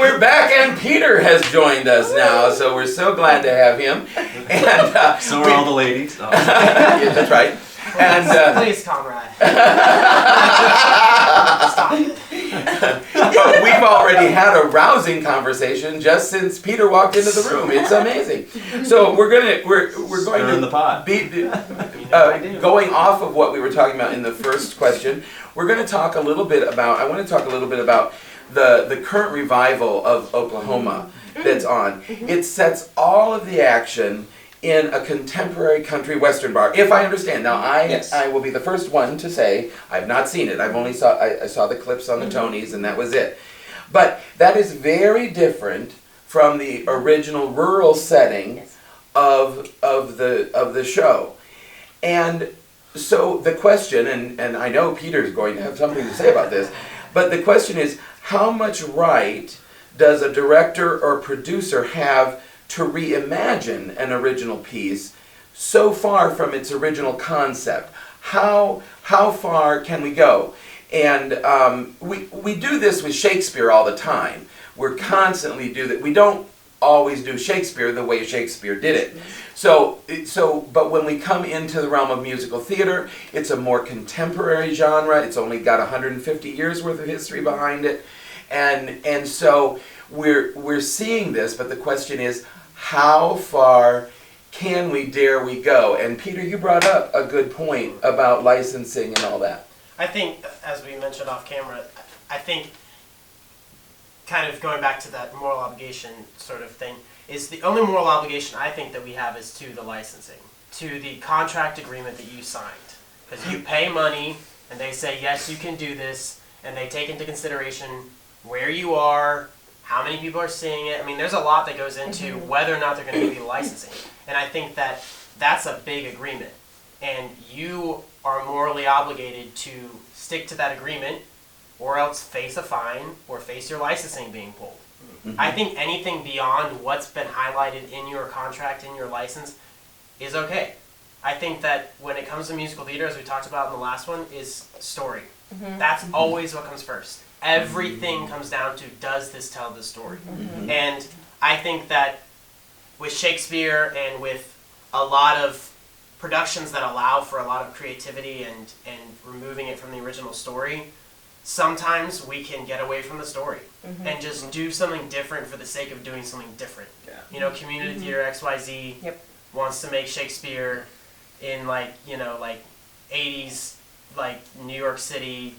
we're back, and Peter has joined us now, so we're so glad to have him. And so are all the ladies. Oh. Yeah, that's right. And please, comrade. Stop it. But we've already had a rousing conversation just since Peter walked into the room. It's amazing. So we're going Stirring the pot. to be going off of what we were talking about in the first question. We're going to talk a little bit about. I want to talk a little bit about the current revival of Oklahoma that's on. It sets all of the action in a contemporary country western bar, if I understand. Now, I will be the first one to say I've not seen it. I've only I saw the clips on the Tonys, and that was it. But that is very different from the original rural setting of the show. And so the question, and I know Peter's going to have something to say about this, but the question is, how much right does a director or producer have to reimagine an original piece so far from its original concept? How far can we go? And we do this with Shakespeare all the time. We're constantly do that. We don't always do Shakespeare the way Shakespeare did it. But when we come into the realm of musical theater, it's a more contemporary genre. It's only got 150 years worth of history behind it. And so we're seeing this, but the question is, how far dare we go? And Peter, you brought up a good point about licensing and all that. I think, as we mentioned off camera, I think kind of going back to that moral obligation sort of thing, is the only moral obligation I think that we have is to the licensing, to the contract agreement that you signed. Because you pay money, and they say, yes, you can do this, and they take into consideration where you are, how many people are seeing it. I mean, there's a lot that goes into whether or not they're going to be licensing. And I think that that's a big agreement. And you are morally obligated to stick to that agreement or else face a fine or face your licensing being pulled. I think anything beyond what's been highlighted in your contract, in your license, is okay. I think that when it comes to musical theater, as we talked about in the last one, is story. That's always what comes first. Everything comes down to, does this tell the story? And I think that with Shakespeare and with a lot of productions that allow for a lot of creativity and removing it from the original story, sometimes we can get away from the story and just do something different for the sake of doing something different. Yeah. You know, Community Theater XYZ wants to make Shakespeare in like 80s, like New York City,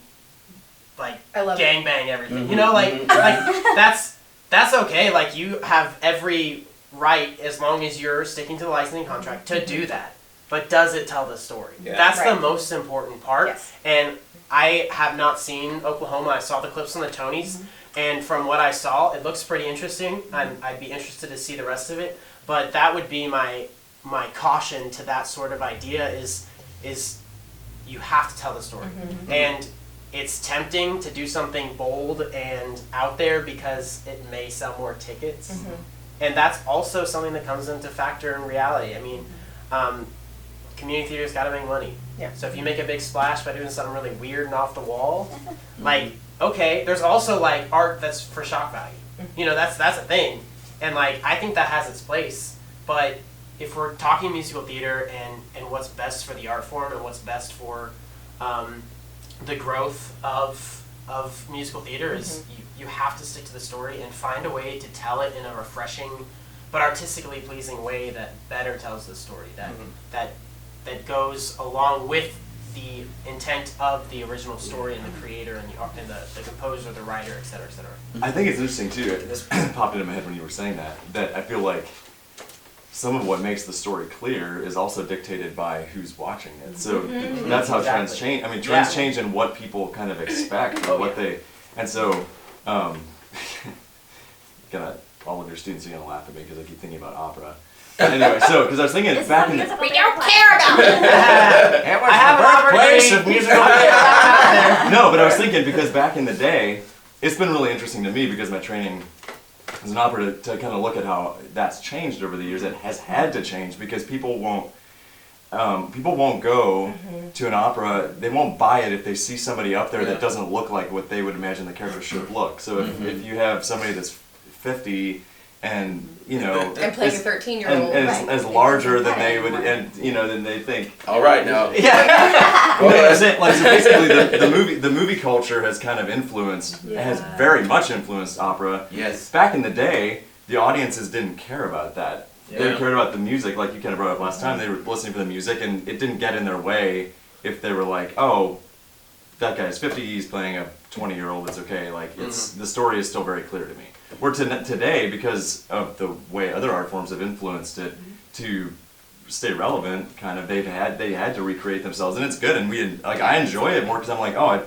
like gangbang everything. You know, like that's okay. Like, you have every right, as long as you're sticking to the licensing contract, to do that. But does it tell the story? Yeah. That's the most important part. Yes. And I have not seen Oklahoma. I saw the clips on the Tonys, and from what I saw, it looks pretty interesting. I'd be interested to see the rest of it. But that would be my caution to that sort of idea is you have to tell the story. And it's tempting to do something bold and out there because it may sell more tickets. And that's also something that comes into factor in reality. I mean, community theater's got to make money. Yeah. So if you make a big splash by doing something really weird and off the wall, like, okay, there's also like art that's for shock value. You know, that's a thing. And like, I think that has its place. But if we're talking musical theater and what's best for the art form and what's best for the growth of musical theater is you have to stick to the story and find a way to tell it in a refreshing but artistically pleasing way that better tells the story, that goes along with the intent of the original story and the creator and the composer, the writer, et cetera, et cetera. I think it's interesting too, this popped into my head when you were saying that I feel like some of what makes the story clear is also dictated by who's watching it. So that's how trends change. I mean, trends change in what people kind of expect or what they, and so, all of your students are gonna laugh at me because I keep thinking about opera. Anyway, so, because I was thinking back in the... We don't care about it! I have an birthplace of musical theater. No, but I was thinking, because back in the day, it's been really interesting to me because my training as an opera to kind of look at how that's changed over the years. It has had to change because people won't go to an opera, they won't buy it if they see somebody up there that doesn't look like what they would imagine the character should look. So if you have somebody that's 50 and, you know, And playing a is- 13-year-old. and Right. as larger than they Right. would, and, you know, then they think, All right, now. Yeah. no, I'm saying, like, so basically the movie culture has kind of influenced, has Yeah. very much influenced opera. Yes. Back in the day, the audiences didn't care about that. They Yeah. cared about the music, like you kind of brought up last time. They were listening for the music, and it didn't get in their way if they were like, "Oh, that guy's 50, he's playing a 20-year-old. It's okay." Like, it's the story is still very clear to me. Where today, because of the way other art forms have influenced it to stay relevant, kind of they had to recreate themselves, and it's good. And I enjoy it more because I'm like, oh,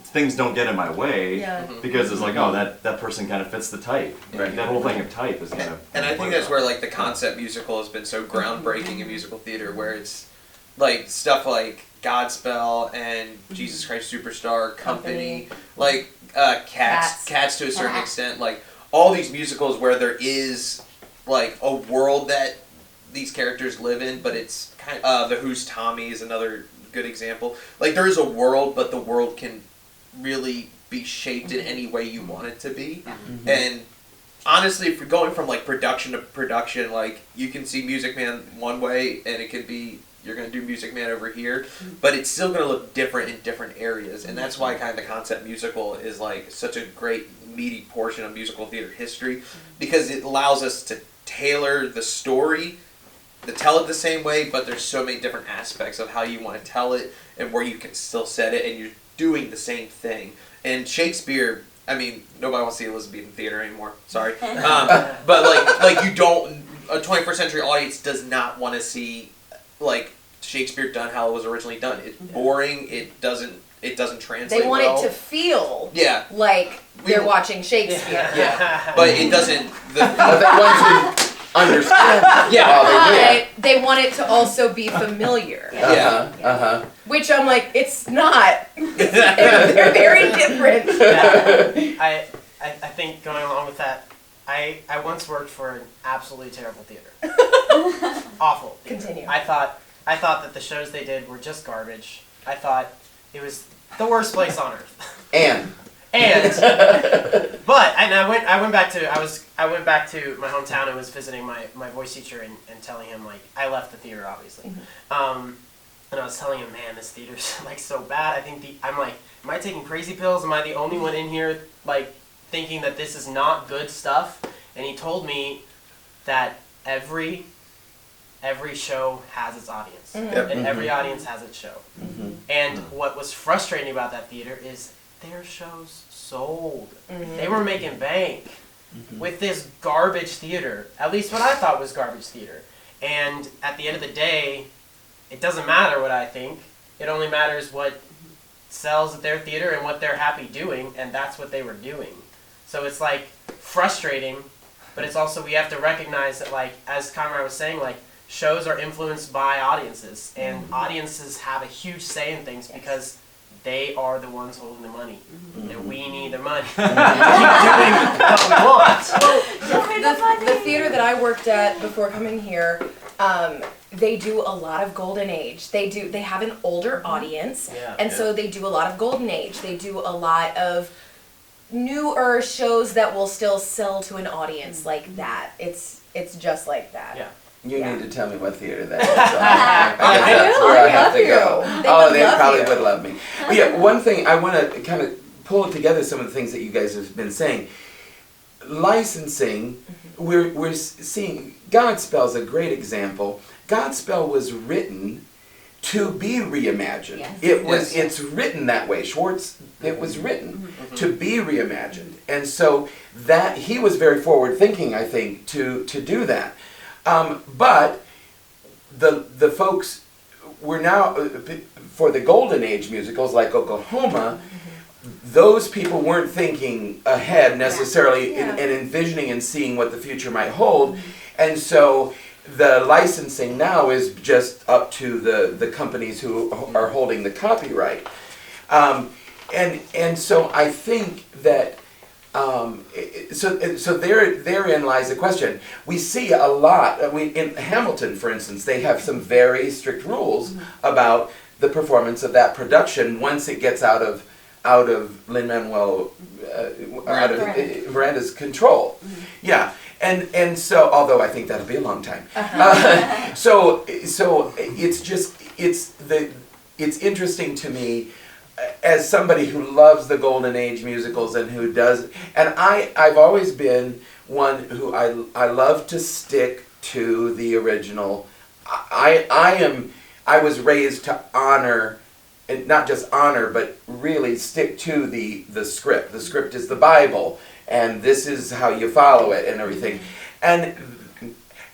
things don't get in my way Yeah. because it's like, oh, that person kind of fits the type. Right. That whole thing of type is kind of. And I think that's where like the concept musical has been so groundbreaking in musical theater, where it's like stuff like Godspell and Jesus Christ Superstar, Company, like Cats to a certain extent, like all these musicals where there is like a world that these characters live in, but it's kind of The Who's Tommy is another good example. Like there is a world, but the world can really be shaped in any way you want it to be. And honestly, if you're going from like production to production, like you can see Music Man one way, and it could be you're going to do Music Man over here, but it's still going to look different in different areas. And that's why kind of the concept musical is like such a great meaty portion of musical theater history, because it allows us to tailor the story to tell it the same way, but there's so many different aspects of how you want to tell it and where you can still set it, and you're doing the same thing. And Shakespeare, I mean, nobody wants to see Elizabethan theater anymore. Sorry, but like you don't. A 21st century audience does not want to see like Shakespeare done how it was originally done. It's boring. It doesn't translate. They want well. it to feel Yeah, like they're watching Shakespeare. yeah, but it doesn't. But they want to understand Yeah. while they do it. But they want it to also be familiar. Yeah. Uh-huh. Which I'm like, it's not. They're very different. I think going along with that, I once worked for an absolutely terrible theater. Awful theater. Continue. I thought that the shows they did were just garbage. I thought it was the worst place on earth. And But I went back to my hometown and was visiting my voice teacher and telling him, like, I left the theater obviously. And I was telling him, man, this theater's like so bad. I'm like, am I taking crazy pills? Am I the only one in here like thinking that this is not good stuff? And he told me that every show has its audience, and every audience has its show. And what was frustrating about that theater is their shows sold. They were making bank with this garbage theater, at least what I thought was garbage theater. And at the end of the day, it doesn't matter what I think. It only matters what sells at their theater and what they're happy doing, and that's what they were doing. So it's like frustrating, but it's also, we have to recognize that, like, as Conrad was saying, like, shows are influenced by audiences, and audiences have a huge say in things because they are the ones holding the money. And we need the money to keep doing what we want. The theater that I worked at before coming here, they do a lot of golden age. They have an older audience, Yeah. and so they do a lot of golden age. They do a lot of newer shows that will still sell to an audience like that. It's just like that. Yeah. you Yeah. need to tell me what theater that is. That's will. where I They have love to go. you. They Oh, would they love probably you. would love me. But yeah, one thing I want to kind of pull together some of the things that you guys have been saying. Licensing, we're seeing Godspell's a great example. Godspell was written to be reimagined. Yes. It's written that way. Schwartz, it was written to be reimagined. And so that he was very forward thinking, I think, to do that. But the folks were now for the golden age musicals like Oklahoma, those people weren't thinking ahead necessarily Yeah. and envisioning and seeing what the future might hold. And so the licensing now is just up to the companies who are holding the copyright. And so I think that so therein lies the question. We see a lot. In Hamilton, for instance, they have some very strict rules about the performance of that production once it gets out of out of Lin-Manuel, out of Miranda's control. Yeah, and so, although I think that'll be a long time. So it's just, it's interesting to me as somebody who loves the Golden Age musicals and who does, and I've always been one who I love to stick to the original. I was raised to honor, and not just honor, but really stick to the script. The script is the Bible, and this is how you follow it and everything. And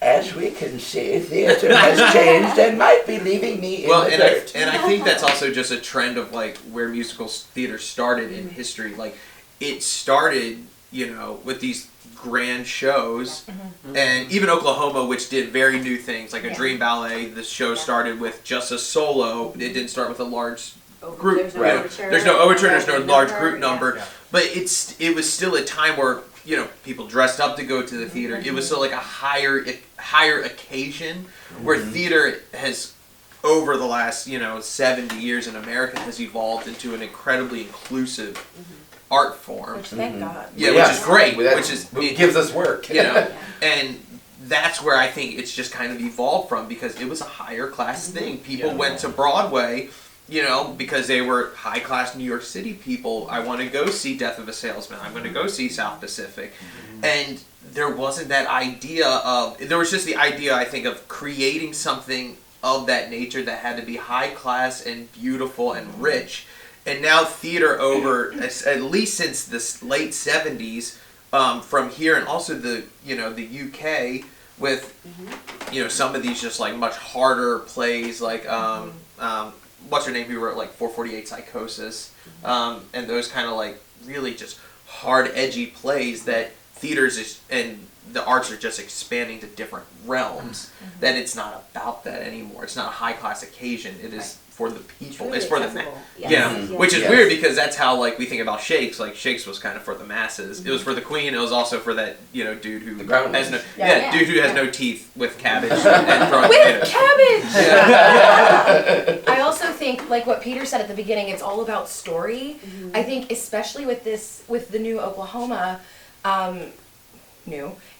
as we can see, theater has changed and might be leaving me in the dirt. And I think that's also just a trend of like where musical theater started in history. Like it started, you know, with these grand shows, and even Oklahoma, which did very new things, like a Dream Ballet. The show started with just a solo. It didn't start with a large group. There's no you know. overture. There's no overture. There's no large number, group number. Yeah. But it was still a time where, you know, people dressed up to go to the theater. It was still like a higher occasion where theater has, over the last, you know, 70 years in America, has evolved into an incredibly inclusive art form. Which thank God. Yeah, Yeah. which is great. That Which is gives us work. you know, and that's where I think it's just kind of evolved from, because it was a higher class thing. People went to Broadway, you know, because they were high class New York City people. I want to go see Death of a Salesman. I'm going to go see South Pacific. And there wasn't that idea of, there was just the idea, I think, of creating something of that nature that had to be high class and beautiful and rich. And now theater over, at least since the late 70s, from here, and also the UK, with some of these just like much harder plays, like what's her name, who wrote like 448 Psychosis, and those kind of like really just hard, edgy plays that theaters and the arts are just expanding to different realms. That it's not about that anymore. It's not a high class occasion. It is for the people. Truly It's for the accessible. Yes. yeah, which is Yes. weird, because that's how like we think about Shakes. Like Shakes was kind of for the masses. It was for the Queen. It was also for that dude who The grown has no ones. Yeah. dude who has no teeth with cabbage and throwing With potatoes. cabbage! I also think, like what Peter said at the beginning, it's all about story. I think especially with the new Oklahoma,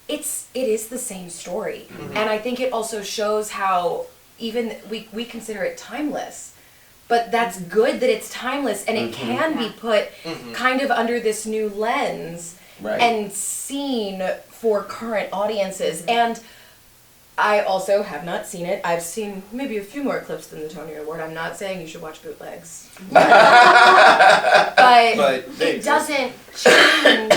it is the same story. And I think it also shows how even we consider it timeless. But that's good that it's timeless, and it can be put kind of under this new lens Right. and seen for current audiences. And I also have not seen it. I've seen maybe a few more clips than the Tony Award. I'm not saying you should watch bootlegs. But they it doesn't change.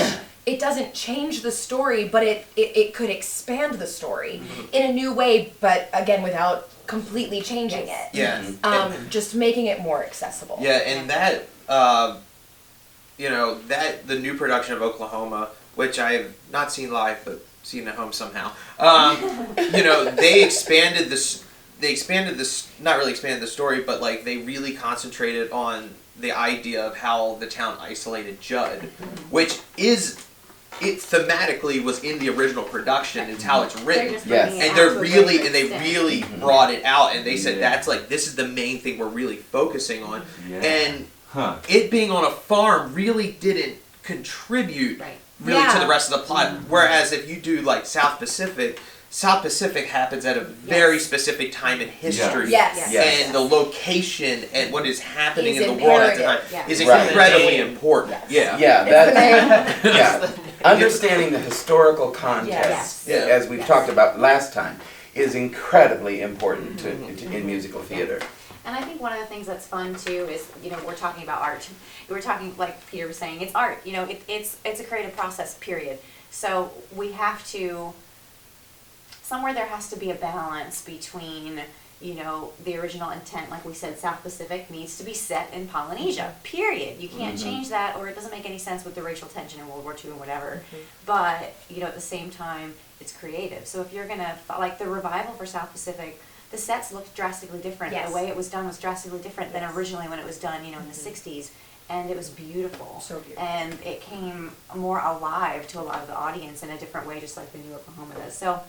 It doesn't change the story, but it could expand the story in a new way, but again, without completely changing it. Yeah. Just making it more accessible. Yeah, and that, the new production of Oklahoma, which I've not seen live, but seen at home somehow, they expanded this, not really expanded the story, but like they really concentrated on the idea of how the town isolated Judd, which it thematically was in the original production. It's how it's written. Yes. And they really brought it out, and they said this is the main thing we're really focusing on. Yeah. And Huh. it being on a farm really didn't contribute Right. really to Yeah. the rest of the plot. Whereas if you do like South Pacific happens at a very specific time in history. Yes. Yes. And the location and what is happening Is in the world at the time imperative. is Right. incredibly important. Yes. Yeah. Yeah, understanding the historical context, Yes. Yeah. as we've Yes. talked about last time, is incredibly important in musical theater. And I think one of the things that's fun too is, we're talking about art. We're talking, like Peter was saying, it's art. It's a creative process, period. So we have to, somewhere there has to be a balance between, the original intent. Like we said, South Pacific needs to be set in Polynesia, period. You can't change that, or it doesn't make any sense with the racial tension in World War II and whatever. But, at the same time, it's creative. So if you're gonna, like the revival for South Pacific, the sets looked drastically different. Yes. The way it was done was drastically different than originally when it was done, in the 60s. And it was beautiful. So beautiful. And it came more alive to a lot of the audience in a different way, just like the new Oklahoma does. So,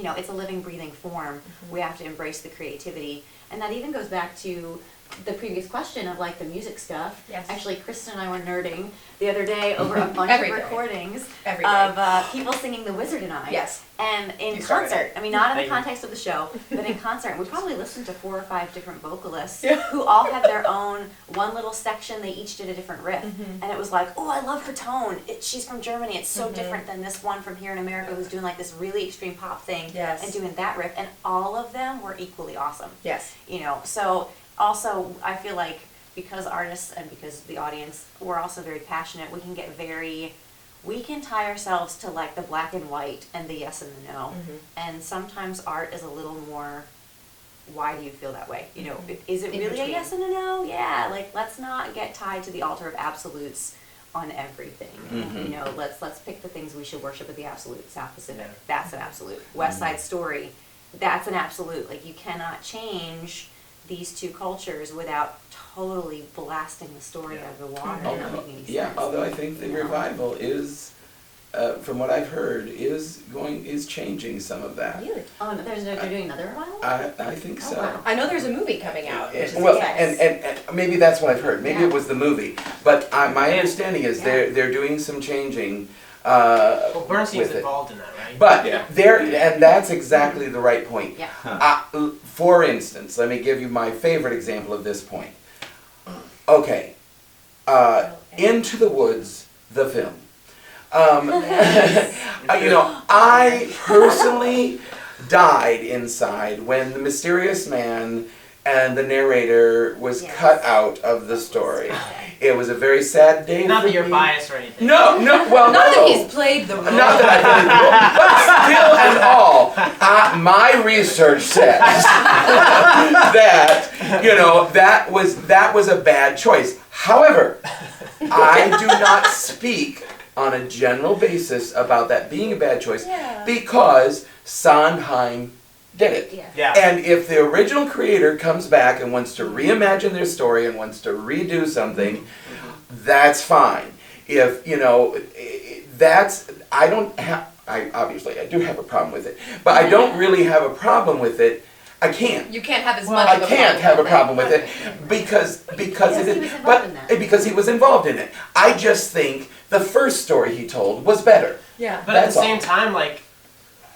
it's a living, breathing form. We have to embrace the creativity. And that even goes back to the previous question of like the music stuff. Yes. Actually, Kristen and I were nerding the other day over a bunch Every of day. recordings Every day. of people singing The Wizard and I. Yes. And in You started concert, I mean, not in the Thank you. context of the show, but in concert, we probably listened to 4 or 5 different vocalists Yeah. who all had their own one little section. They each did a different riff, Mm-hmm. and it was like, oh, I love her tone. She's from Germany. It's so different than this one from here in America who's doing like this really extreme pop thing Yes. and doing that riff. And all of them were equally awesome. Yes. You know, so also I feel like because artists and because the audience, we're also very passionate, we can tie ourselves to like the black and white and the yes and the no. And sometimes art is a little more, why do you feel that way? You know, is it In really between. a yes and a no? Yeah, like let's not get tied to the altar of absolutes on everything. You know, let's pick the things we should worship at the absolute. South Pacific, Yeah. that's an absolute. West Side Story, that's an absolute. Like you cannot change these two cultures without totally blasting the story out of the water and not making any sense. Yeah, although I think the revival is, from what I've heard, is changing some of that. Really? Oh, and they're doing another revival? I think Oh, so. wow. I know there's a movie coming out. Which is Well, exciting. and maybe that's what I've heard. Maybe Yeah. it was the movie, but my understanding is Yeah. they're doing some changing. Well, Bernstein's with it. involved in that, right? But Yeah. and that's exactly the right point. Yeah. For instance, let me give you my favorite example of this point. Okay, Into the Woods, the film. You know, I personally died inside when the mysterious man and the narrator was Yes. cut out of the story. It was a very sad day Not for that you're me. biased or anything. No, well, Not no. that he's played the role. Not that I really but still and all, my research says that, you know, that was a bad choice. However, I do not speak on a general basis about that being a bad choice because Sondheim did it. Yeah. Yeah. And if the original creator comes back and wants to reimagine their story and wants to redo something, that's fine. If, you know, I do have a problem with it, but I don't really have a problem with it. I can't. You can't have as Well, much I of a can't problem have a with problem with it because Because it he is, was involved but in that. because he was involved in it. I just think the first story he told was better. Yeah. But at That's the same all. time, like,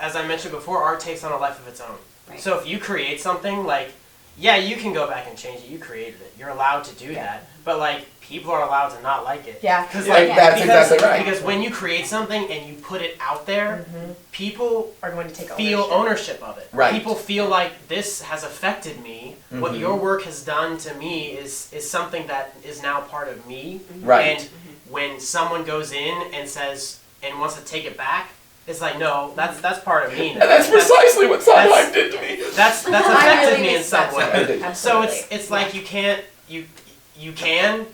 as I mentioned before, art takes on a life of its own. Right. So if you create something, like, yeah, you can go back and change it. You created it. You're allowed to do that. But, like, people are allowed to not like it. Yeah. Because, Yeah, like, that's because, exactly right. Because when you create something and you put it out there, people Are going to take feel ownership of it. Right. People feel like this has affected me. What your work has done to me is something that is now part of me. Right. And when someone goes in and says and wants to take it back, it's like, no, that's part of me now. And that's precisely what Sondheim did to me. That's I affected really me in miss some that. I way. did. So it's like you can't you can,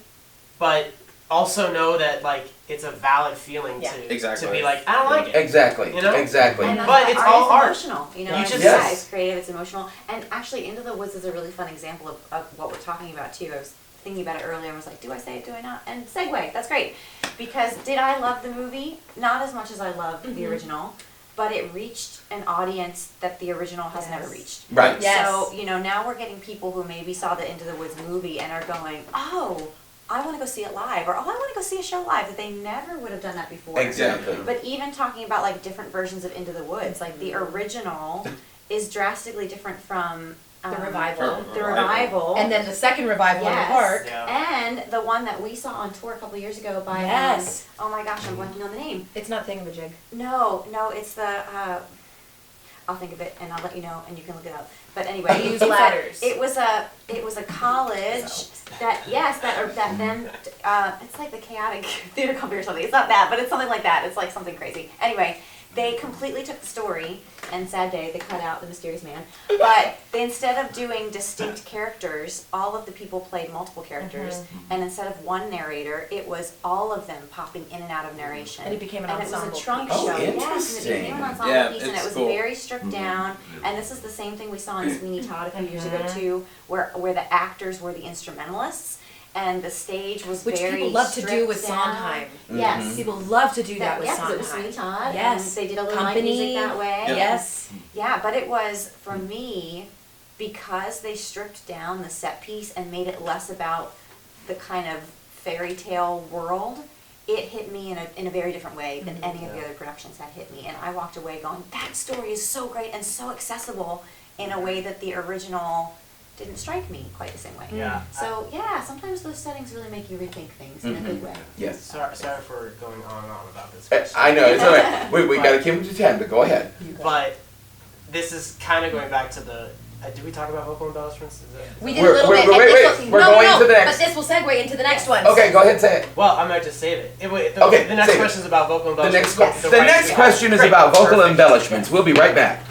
but also know that like it's a valid feeling Yeah. to Exactly. be like, I don't like it. Exactly. You know? Exactly. And that's But why it's all is art. emotional. You know, You it's just- Yes. it's creative, it's emotional. And actually, Into the Woods is a really fun example of what we're talking about too. I was thinking about it earlier and was like, do I say it, do I not? And segue, that's great. Because did I love the movie? Not as much as I loved the original, but it reached an audience that the original has never reached. Right. Yes. So, you know, now we're getting people who maybe saw the Into the Woods movie and are going, oh, I want to go see it live, or oh, I want to go see a show live, that they never would have done that before. Exactly. But even talking about like different versions of Into the Woods, like the original is drastically different from the revival. The revival. And then the second revival in the Yes. park. Yeah. And the one that we saw on tour a couple years ago by Yes. oh my gosh, I'm blanking on the name. It's not Thingamajig. No, it's the I'll think of it and I'll let you know and you can look it up. But anyway, I use it's ladders. it was a college that then it's like the Chaotic Theater Company or something. It's not that, but it's something like that. It's like something crazy. Anyway, they completely took the story and sad day they cut out the mysterious man. But they, instead of doing distinct characters, all of the people played multiple characters, and instead of one narrator, it was all of them popping in and out of narration. And it became an And it was ensemble a trunk piece. Oh, show. Yes, and it interesting. became an ensemble Yeah, piece, and it it's was cool. very stripped down. And this is the same thing we saw in Sweeney Todd a few years ago too, where the actors were the instrumentalists, and the stage was Which very people love to do stripped with down. Sondheim. Yes. People love to do that with yes, it Sondheim. was Sweeney Todd. Yes. And they did a little light Company. music that way. Yeah. Yes. Yeah, but it was, for me, because they stripped down the set piece and made it less about the kind of fairy tale world, it hit me in a very different way than any of the other productions had hit me. And I walked away going, that story is so great and so accessible in a way that the original didn't strike me quite the same way. Yeah. So yeah, sometimes those settings really make you rethink things in a good way. Yes. Sorry for going on and on about this question. I know, it's all right. We gotta keep it to 10, but go ahead. But this is kind of going back to the. Did we talk about vocal embellishments? Is it- We did a little bit. and wait, this wait, will- we're no, going no, to the next. But this will segue into the next one. Okay, go ahead, say it. Well, I might just save it. Okay, The next save it. question is about vocal The embellishments. next, The the right next to- question is Great, about vocal perfect. embellishments. We'll be right back.